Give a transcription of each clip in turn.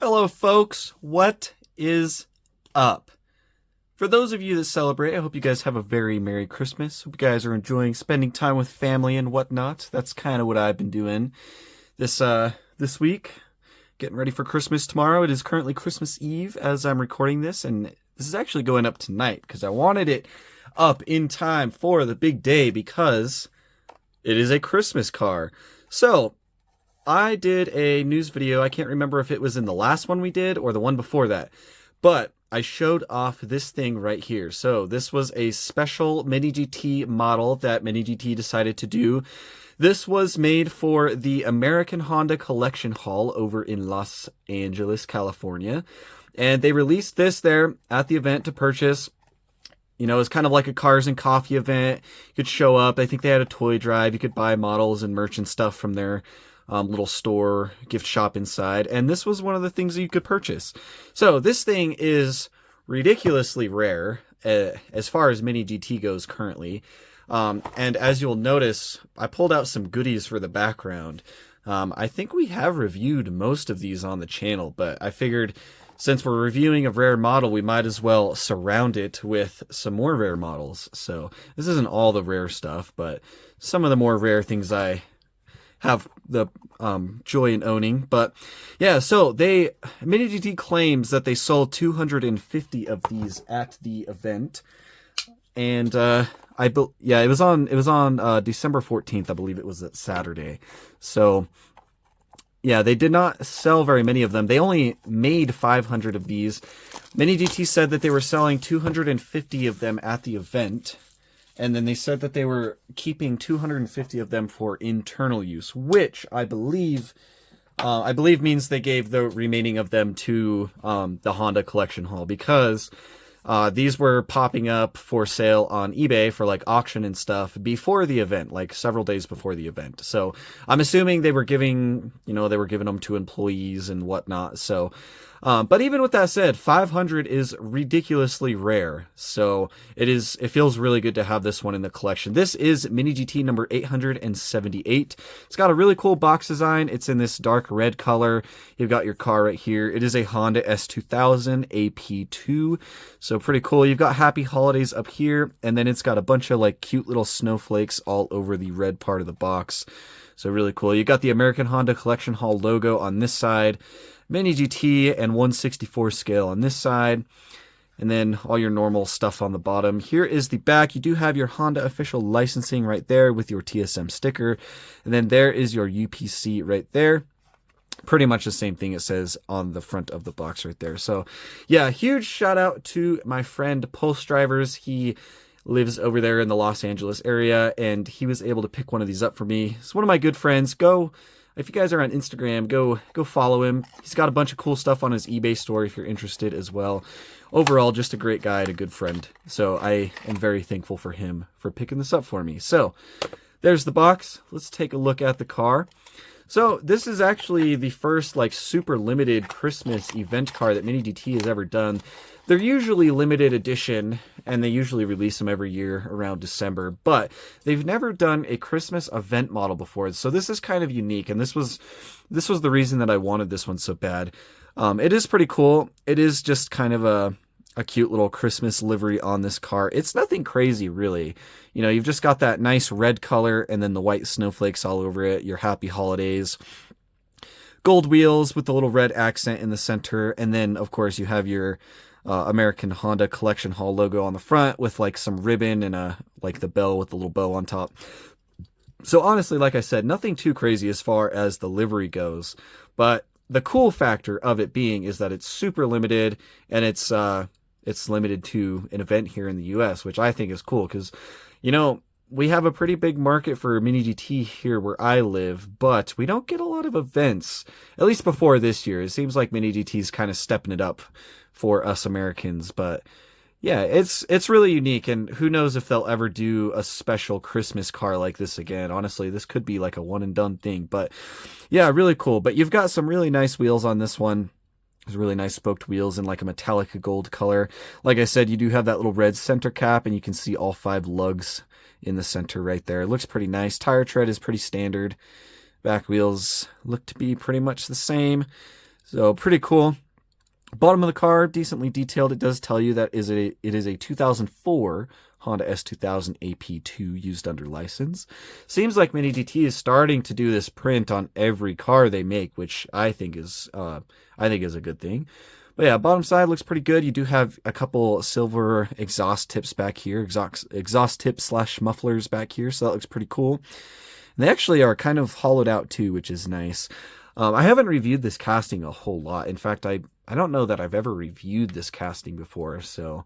Hello, folks. What is up? For those of you that celebrate, I hope you guys have a very Merry Christmas. Hope you guys are enjoying spending time with family and whatnot. That's kind of what I've been doing this week. Getting ready for Christmas tomorrow. It is currently Christmas Eve as I'm recording this, and this is actually going up tonight because I wanted it up in time for the big day because it is a Christmas car. So, I did a news video. I can't remember if it was in the last one we did or the one before that, but I showed off this thing right here. So this was a special Mini GT model that Mini GT decided to do. This was made for the American Honda Collection Hall over in Los Angeles, California. And they released this there at the event to purchase. You know, it's kind of like a cars and coffee event. You could show up. I think they had a toy drive. You could buy models and merch and stuff from their little store, gift shop inside. And this was one of the things that you could purchase. So this thing is ridiculously rare as far as Mini GT goes currently. And as you'll notice, I pulled out some goodies for the background. I think we have reviewed most of these on the channel, but I figured since we're reviewing a rare model, we might as well surround it with some more rare models. So this isn't all the rare stuff, but some of the more rare things I have the joy in owning. But yeah, so Mini GT claims that they sold 250 of these at the event, and it was on December 14th, I believe it was at Saturday. So yeah, they did not sell very many of them. They only made 500 of these. Mini GT said that they were selling 250 of them at the event. And then they said that they were keeping 250 of them for internal use, which I believe means they gave the remaining of them to the Honda Collection Hall, because these were popping up for sale on eBay for like auction and stuff before the event, like several days before the event. So I'm assuming they were giving them to employees and whatnot. So, but even with that said, 500 is ridiculously rare. So it feels really good to have this one in the collection. This is Mini GT number 878. It's got a really cool box design. It's in this dark red color. You've got your car right here. It is a Honda S2000 AP2. So pretty cool. You've got Happy Holidays up here, and then it's got a bunch of like cute little snowflakes all over the red part of the box. So really cool. You got the American Honda Collection Hall logo on this side, Mini GT and 1/64 scale on this side, and then all your normal stuff on the bottom. Here is the back. You do have your Honda official licensing right there with your TSM sticker, and then there is your UPC right there. Pretty much the same thing it says on the front of the box right there. So yeah, huge shout out to my friend Pulse Drivers. He lives over there in the Los Angeles area, and he was able to pick one of these up for me. It's one of my good friends. If you guys are on Instagram, go follow him. He's got a bunch of cool stuff on his eBay store if you're interested as well. Overall, just a great guy and a good friend. So I am very thankful for him for picking this up for me. So there's the box. Let's take a look at the car. So this is actually the first like super limited Christmas event car that Mini GT has ever done. They're usually limited edition, and they usually release them every year around December, but they've never done a Christmas event model before. So this is kind of unique, and this was the reason that I wanted this one so bad. It is pretty cool. It is just kind of a cute little Christmas livery on this car. It's nothing crazy, really. You know, you've just got that nice red color and then the white snowflakes all over it, your Happy Holidays. Gold wheels with the little red accent in the center, and then, of course, you have your American Honda Collection Hall logo on the front with like some ribbon and like the bell with the little bow on top. So honestly, like I said, nothing too crazy as far as the livery goes, but the cool factor of it being is that it's super limited, and it's limited to an event here in the US, which I think is cool because, you know, we have a pretty big market for Mini GT here where I live, but we don't get a lot of events, at least before this year. It seems like Mini GT's kind of stepping it up for us Americans, but yeah, it's really unique, and who knows if they'll ever do a special Christmas car like this again. Honestly, this could be like a one and done thing, but yeah, really cool. But you've got some really nice wheels on this one. There's really nice spoked wheels in like a metallic gold color. Like I said, you do have that little red center cap, and you can see all 5 lugs in the center right there. It looks pretty nice. Tire tread is pretty standard. Back wheels look to be pretty much the same. So pretty cool. Bottom of the car, decently detailed. It does tell you that it is a 2004 Honda S2000 AP2 used under license. Seems like Mini GT is starting to do this print on every car they make, which I think is a good thing. But yeah, bottom side looks pretty good. You do have a couple silver exhaust tips back here, exhaust tips / mufflers back here, so that looks pretty cool. And they actually are kind of hollowed out too, which is nice. I haven't reviewed this casting a whole lot. In fact, I don't know that I've ever reviewed this casting before, so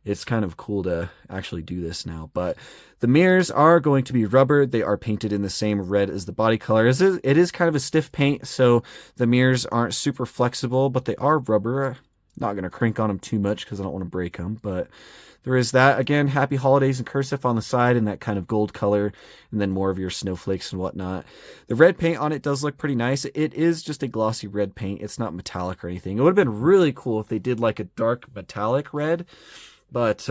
it's kind of cool to actually do this now. But the mirrors are going to be rubber. They are painted in the same red as the body color. It is kind of a stiff paint, so the mirrors aren't super flexible, but they are rubber. Not going to crank on them too much because I don't want to break them, but there is that. Again, Happy Holidays in cursive on the side in that kind of gold color, and then more of your snowflakes and whatnot. The red paint on it does look pretty nice. It is just a glossy red paint. It's not metallic or anything. It would have been really cool if they did like a dark metallic red, but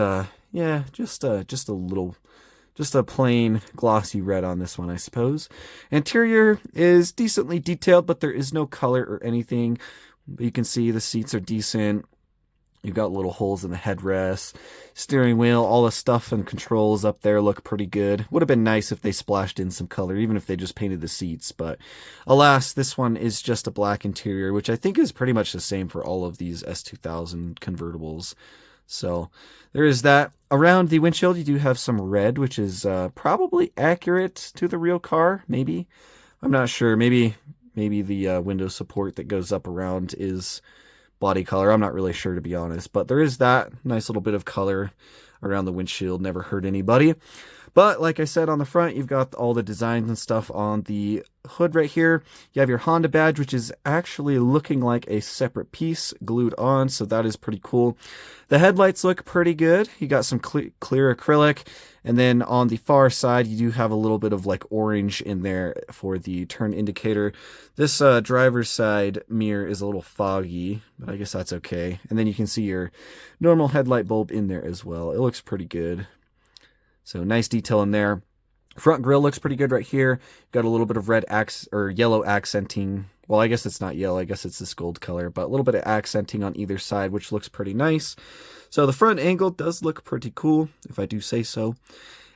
yeah, just a plain glossy red on this one, I suppose. Interior is decently detailed, but there is no color or anything. But you can see the seats are decent. You've got little holes in the headrest, steering wheel, all the stuff and controls up there look pretty good. Would have been nice if they splashed in some color, even if they just painted the seats. But alas, this one is just a black interior, which I think is pretty much the same for all of these S2000 convertibles. So there is that. Around the windshield, you do have some red, which is probably accurate to the real car, maybe. I'm not sure. Maybe the window support that goes up around is body color. I'm not really sure, to be honest, but there is that nice little bit of color around the windshield. Never hurt anybody. But like I said, on the front, you've got all the designs and stuff on the hood right here. You have your Honda badge, which is actually looking like a separate piece glued on, so that is pretty cool. The headlights look pretty good. You got some clear acrylic, and then on the far side, you do have a little bit of like orange in there for the turn indicator. This driver's side mirror is a little foggy, but I guess that's okay. And then you can see your normal headlight bulb in there as well. It looks pretty good. So nice detail in there. Front grille looks pretty good right here. Got a little bit of red or yellow accenting. Well, I guess it's not yellow. I guess it's this gold color, but a little bit of accenting on either side, which looks pretty nice. So the front angle does look pretty cool, if I do say so.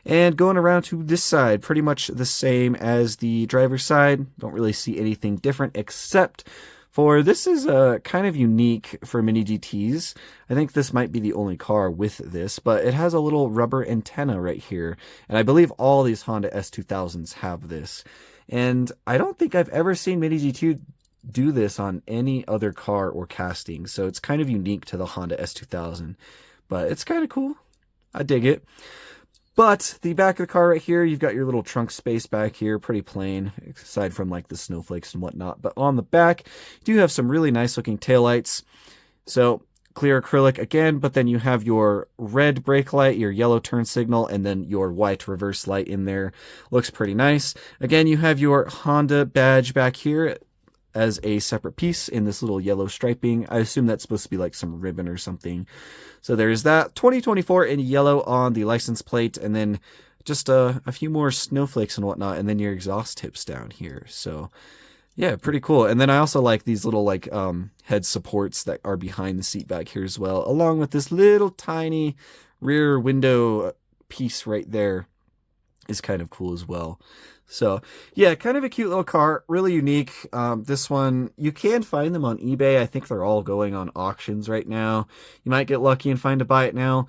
And going around to this side, pretty much the same as the driver's side. Don't really see anything different, except for this is kind of unique for Mini GTs. I think this might be the only car with this, but it has a little rubber antenna right here. And I believe all these Honda S2000s have this. And I don't think I've ever seen Mini GT do this on any other car or casting. So it's kind of unique to the Honda S2000, but it's kind of cool. I dig it. But the back of the car right here, you've got your little trunk space back here, pretty plain, aside from like the snowflakes and whatnot. But on the back, you do have some really nice looking taillights. So clear acrylic again, but then you have your red brake light, your yellow turn signal, and then your white reverse light in there. Looks pretty nice. Again, you have your Honda badge back here as a separate piece in this little yellow striping. I assume that's supposed to be like some ribbon or something. So there's that. 2024 in yellow on the license plate, and then just a few more snowflakes and whatnot, and then your exhaust tips down here. So yeah, pretty cool. And then I also like these little like head supports that are behind the seat back here as well, along with this little tiny rear window piece right there is kind of cool as well. So yeah, kind of a cute little car, really unique. This one, you can find them on eBay. I think they're all going on auctions right now. You might get lucky and find a buy it now.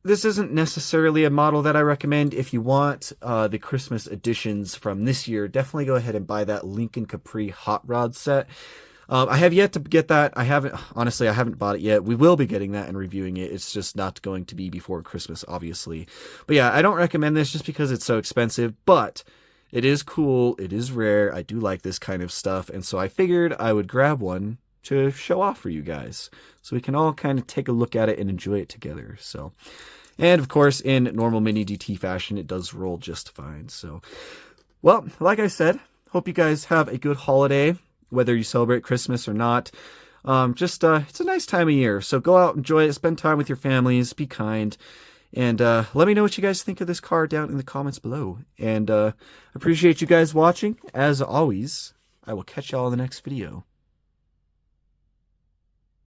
This isn't necessarily a model that I recommend. If you want the Christmas editions from this year, definitely go ahead and buy that Lincoln Capri Hot Rod set. I have yet to get that. Honestly, I haven't bought it yet. We will be getting that and reviewing it. It's just not going to be before Christmas, obviously. But yeah, I don't recommend this just because it's so expensive, but it is cool. It is rare. I do like this kind of stuff. And so I figured I would grab one to show off for you guys so we can all kind of take a look at it and enjoy it together. So, and of course, in normal Mini GT fashion, it does roll just fine. So, well, like I said, hope you guys have a good holiday, whether you celebrate Christmas or not. It's a nice time of year. So go out, enjoy it, spend time with your families, be kind, and let me know what you guys think of this car down in the comments below. And appreciate you guys watching. As always, I will catch y'all in the next video.